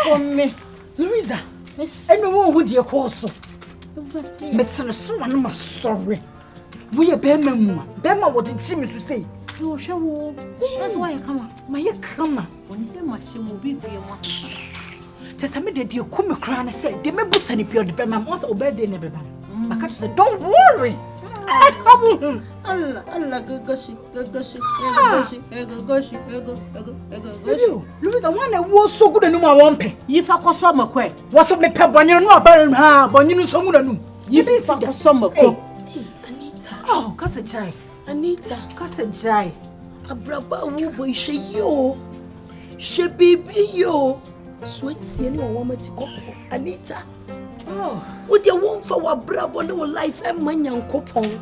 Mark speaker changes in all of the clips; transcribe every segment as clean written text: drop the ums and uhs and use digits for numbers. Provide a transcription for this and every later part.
Speaker 1: for me.
Speaker 2: Louisa, I know who dear course. Medicine so I'm sorry. We are Bema, what did Jimmy say?
Speaker 1: You show. That's why I come.
Speaker 2: My come.
Speaker 1: When the machine will be
Speaker 2: just a minute, you come crown and say, the members and if you're the Bema once obey the never. I can't say, don't worry.
Speaker 1: Allah, goshi.
Speaker 2: Louisa, one was so good and no one pay.
Speaker 1: If I call summer quay,
Speaker 2: what's up, make up when you're not better, but you know someone. You be summer.
Speaker 1: Anita.
Speaker 2: Oh, Kasawale.
Speaker 1: Anita.
Speaker 2: Kasawale.
Speaker 1: Abraba wo she yo. She baby yo. Sweet any woman to go. Anita. Oh, would you want for what brabo no life and man young coupon?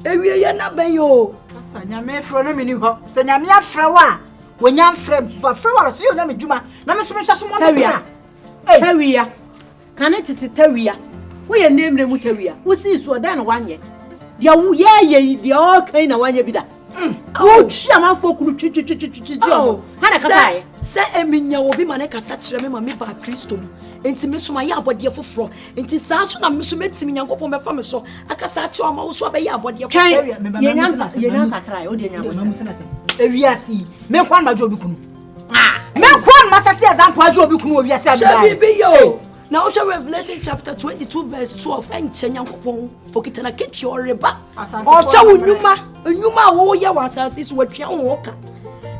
Speaker 1: Ewie ya na ben yo.
Speaker 2: Sanya me fro no meni ho. Sanya me afra wa. Wonya frem so afra wa so yo na medjuma. Na me so me hwaso mo
Speaker 1: tawia. Tawia. Kan tete tawia. Wo ye name mu tawia. Wo si so da na wanye. Dia wo ye dia o kan na wanye bi da. Wo twa man fo kunu twi. Hana kasa se eminya wo bi ma na kasa kire me ma me ba Kristo. Enti me so ma ya abode foforo. Enti saa so na me so metimi Nyankopon me fa me so. Akasa achi o ma wo so ba ya abode foforo. Ye nyan sakra o de nyan mo se.
Speaker 2: Ewiasi. Me kwan ma jo obi kunu. Me kwan ma sati example ajo obi kunu owiase abia.
Speaker 1: Bibi yo. Now Revelation chapter 22 verse 12 enche Nyankopon okitana kechi oreba. Ocha wunuma wo ye wasase so watwa wo ka.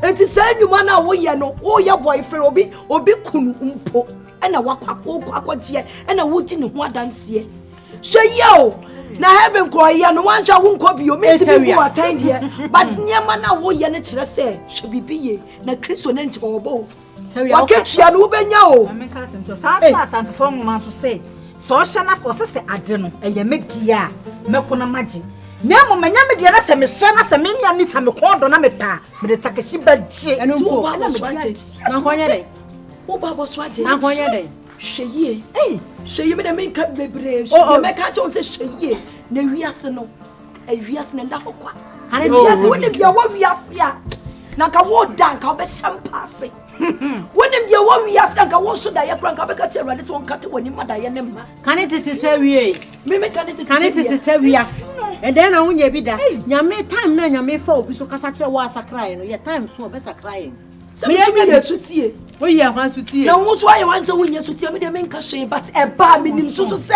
Speaker 1: Enti saa nyuma na wo ye no, wo ye boyfriend obi kunu mpo. Ena wakwakoje ena wuti ne ho adanse hwe yo na heaven ko ye no wancha wo nko bio metimi ku atan de but nyama na wo ye ne kire se hwe bibiye na Kristo na nche obo waketia no benya o
Speaker 2: ameka sento saa asante fo nwoma so se so hye na so se ade no eye media meko na magi na mo manya media na se me hye na se me nya Anita me kondo na me pa me de takeshi baje
Speaker 1: eno mpo
Speaker 2: na me baje
Speaker 1: na konya de o baba so aje
Speaker 2: na konya de
Speaker 1: hweye hweye me de me nka bebre hweye me ka che on se hweye na wiase no wiase na ndakokwa ane wiase woni bia wo wiase a na ka wo dan ka be shampase woni bia wo wiase ka wo so da ye kran ka be ka che rade so on ka te woni mada ye ne ma kane tete wie me kane tete wie and then na wonye bi da nyame time na nyame fa obi so kasa kire wo asakrai no ye time so be sakrai me ye sutie wo ye hwan sutie na wo so aye wan so wonye sutie me de me nka hwe but e ba me nim so se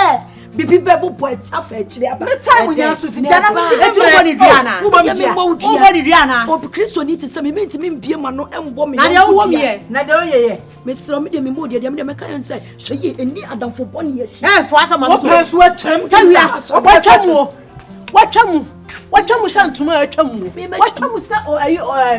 Speaker 1: bibi bebo boy afa akire aba
Speaker 2: time wonye sutie jana me
Speaker 1: eti wo ni duana wo ni duana o Kristo ni te se me ntimi mbie ma no embo me na de wo me
Speaker 2: na de wo ye
Speaker 1: me sro me de me mo de me de me kan say hwe eni adamfo boni ye chi
Speaker 2: fo asa ma so
Speaker 1: wo atwam tawia watwamu santuma atwamu watwamu sa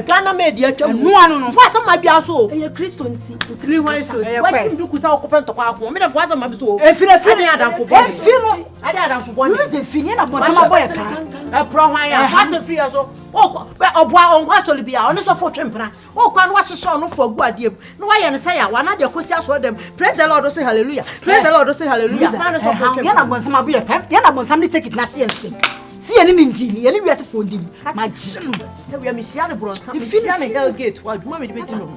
Speaker 1: Ghana media atwamu
Speaker 2: no
Speaker 1: fo asa ma bia so e Kristo nti ntimi hwan so watim duku sa okopento kwa akwo me de fo asa ma bi so efire adamfo bo efino ade adamfo bo ni se fini na bo sama boy ka e pro hwan ya fast free so oboa onkwa so libia ono so fo twempra okwa no wahyehyɛ ono fo agu ade no wa ye ne say ya wa na de kosi aso dem praise the Lord say hallelujah praise the Lord say hallelujah na so fo twempra
Speaker 2: ya na bo sama bo ya na bo sam ni take it na share nse see any ninji any we for ndim ma jinu
Speaker 1: na we am share the bron sam share na hell gate wa duma me de beti no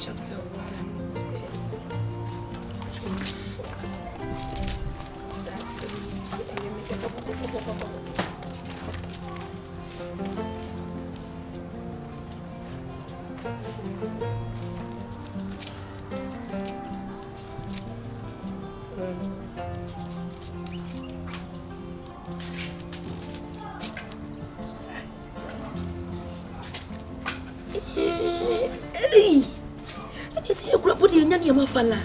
Speaker 1: chapter 1 verse 24 that's isi ekura bodi enya ne mafala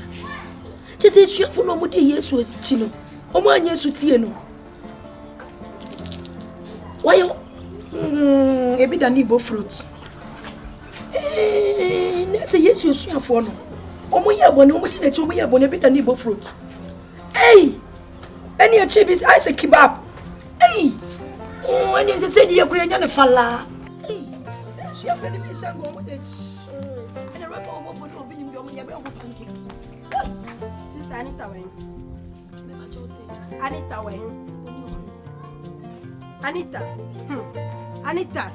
Speaker 1: chese esuafo no mo de Yesu chi no omo anya Yesu tie no wayo ebi da ni bo fruit ne se Yesu esuafo no omo ye bone omo di na chi omo ye bone ebi da ni bo fruit eni achi bi I say kebab eni se di ekura enya ne fala se esuafo de bi shango omo de Sister Anita, when Anita way. Anita. Anita.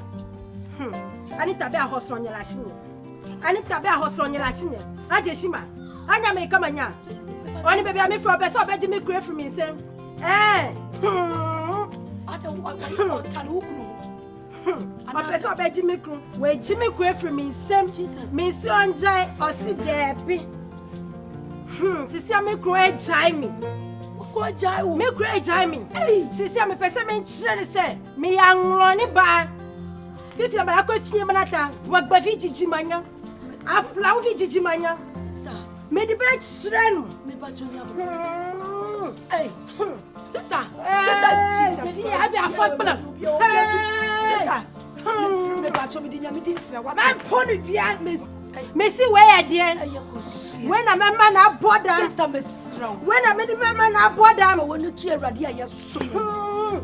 Speaker 1: Anita be a horse on your lashing. Anita be a horse on your lashing. Ajeshima. Anya may come anya. Only baby, I'm for a best of Benjamin Gray from me, Sam. I don't want to tell who. I best of Benjamin Gray. Where Jimmy Gray from me, Sam. Miss Son Jai or sit there. Sister, me great Jimmy. What Jai? Me great Jimmy. Sister, me person say, me young Ronnie Bar. If you're back with Yamanata, what by Vijimania? Up loud Vijimania. Sister, made the bed strand. Me but hey, sister, Jesus, I have a footballer. Sister, me but me didn't what I'm pony, dear Miss Missy, where, dear? When a man I bought them, sister Miss when I made a man I bought them, I want to radia, yes.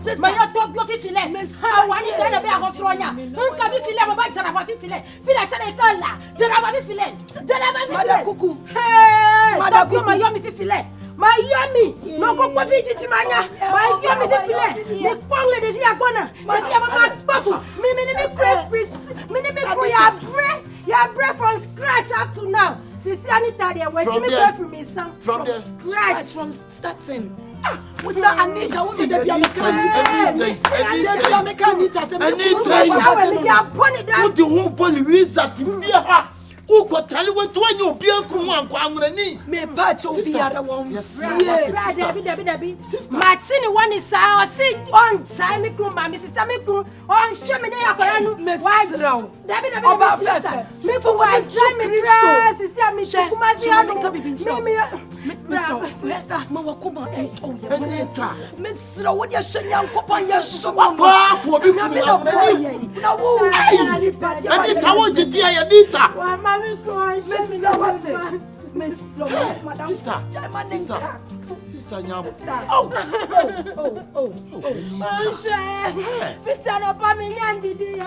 Speaker 1: Sister, my talk of Philip, Miss, how are you going to be a Hosronia? Who can be Philip about Jarabafi Philip? Philip said a color, Jarabafi Philip, Jarabafi Cuckoo. Hey, Madame, my yummy Philip. My yummy, no cook of Vijimania, my yummy Philip, the quality of Yabona, my Yamma Buffalo, your breath from scratch up to now. Sister Anita, they were to me from me some from the scratch from starting. What's that Anita? What's the baby Anita? Anita, Louisa to be who could tell you what to you be a crew and Quamrani? May patch will be other one. Yes, Martini one is our seat on Simon Crew, my Mrs. Sammy Crew, on Shemina, Miss Row. Me for what I Sister Michelle, Miss Row, what you're showing young Papa, you're so Sister Nyam. Oh.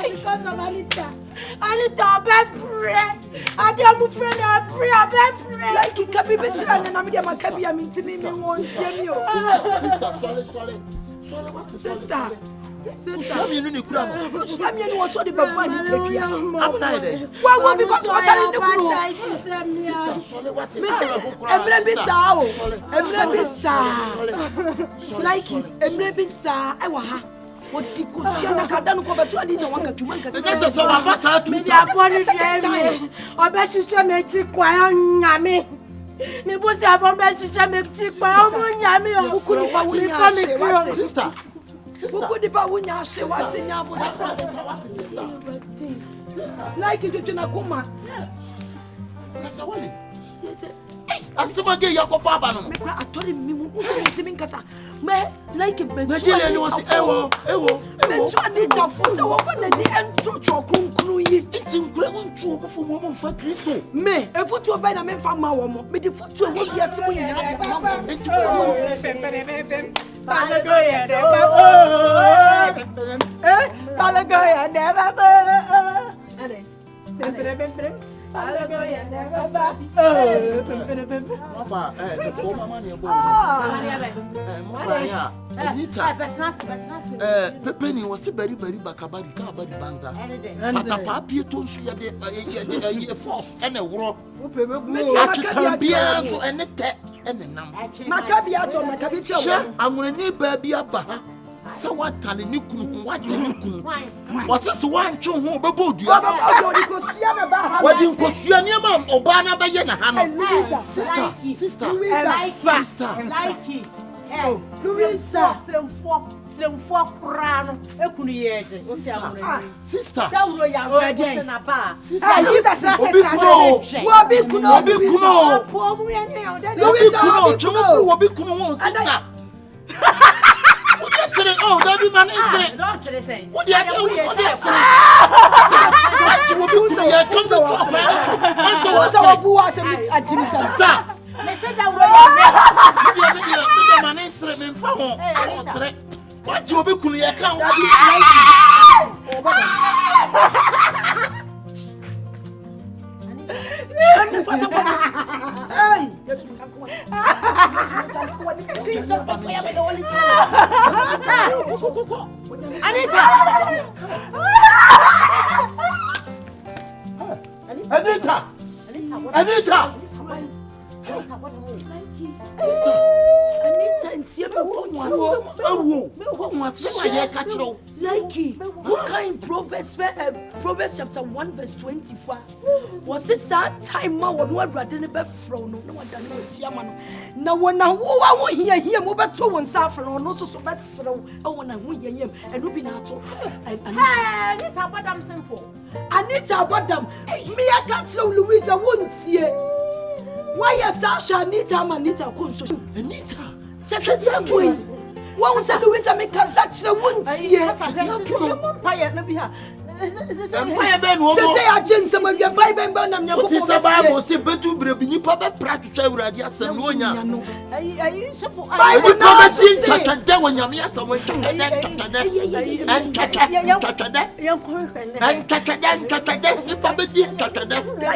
Speaker 1: Because of Anita. Anita, bad bread. I don't friend, I pray. Like it can be better than I'm going to be a meeting in one. Sister, Sister. Sister, you know, Samuel was what the Papa did. Well, because what I know, Likee, Emrebisa, I was what did you see? I can't go to Anita. One can do one. It's not just a master to me. I bet you shall make it quiet. Me was have a message. I make it quiet. Sister. Sister, who could the Bawunya say what's in your sister? Like it to Nakuma. Kasawale. As some again, your father. I told him, you won't see me, Cassa. May like it, but you was Anita for so often the end to conclude. It's in ground trouble for woman for Christo. May, a photo by the men from Mawamo, but the photo will be a swing. Palagoya never.
Speaker 3: Anita. Penny was a very bakabari banza. But a pampii to see a force and a war. I can be also and a tech and a number. I'm going to need baby up. So what telling you couldn't watch you couldn't? Was this one chum who bubbled you? What you could see your mom or Bana Bayana? Sister,
Speaker 2: Likee. Louisa, some four crown, a cunny
Speaker 3: sister.
Speaker 2: That was your wedding in a bar.
Speaker 3: Oh, that be man incident. What do you do? What you be cool?
Speaker 1: Hey! Jesus, Anita!
Speaker 3: Sister,
Speaker 1: Anita and Siema Likee, who kind Proverbs chapter 1 verse 24. Was this sad time ma one word rather than a fro no one done with Yamano. Now when I won't hear him over 2 1 saffron or no so best throw. I want to hear him and Ruby Nato. Anita, what I'm simple. Anita, what them? Me, I can't show Louisa won't see it. Why is Sasha Anita Anita Kunso?
Speaker 3: Anita,
Speaker 1: just a subway. Why was Louisa make us such a won't see it? Say I change some of your Bible and your
Speaker 3: what is a Bible? Say, but to bring you public practice. I would have just said, no, I would not see such a day when you're here. Someone
Speaker 1: like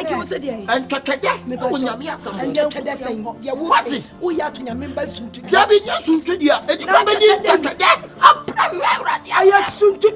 Speaker 1: you said, and what is we are to your members soon to Debbie, yes, soon to you, and you come I am soon to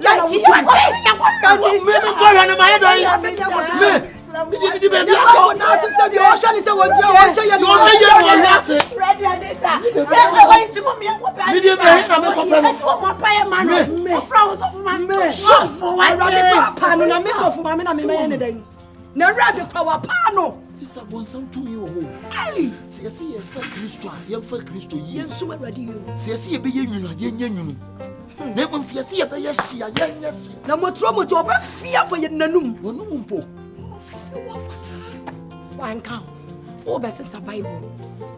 Speaker 1: Sister, one some to me. Hey, see, you for Christo, you for Christo, you so ready. See, be you. Never see a bear. No more trouble to over fear for your nanum. One count. Oh, best is a Bible.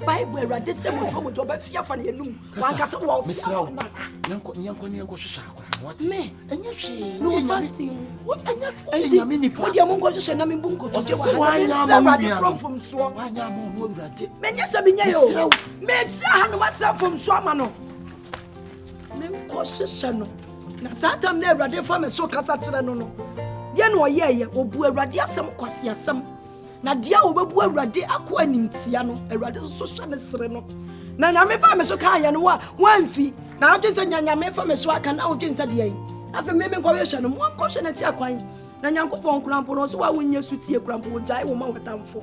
Speaker 1: Bible, I did some trouble to over fear for your noon. One castle walk, Miss Row. What me? And you see, no fasting. What? And you mean, what your monk was a name bunko to say, why I'm from Swan. Why I'm no brother. Men, yes, I've been here. Makes a hand myself from Swamano. Men cautious, no. Nasatam never did for me so Casatano. Yano, ye, or Bueradia some quasia some. Nadia will be Buerade aquanim Tiano, a rather social sereno. Nana me fa me so kan ya no one fee. Na o say nyanya me fa me so aka na o jinsa de yi. Afa me kwa we hwe no mo nkɔ hwe na ti akwan. Na nyankopɔn krampo no so wa wonye su tie krampo wo jai wo ma wetamfo.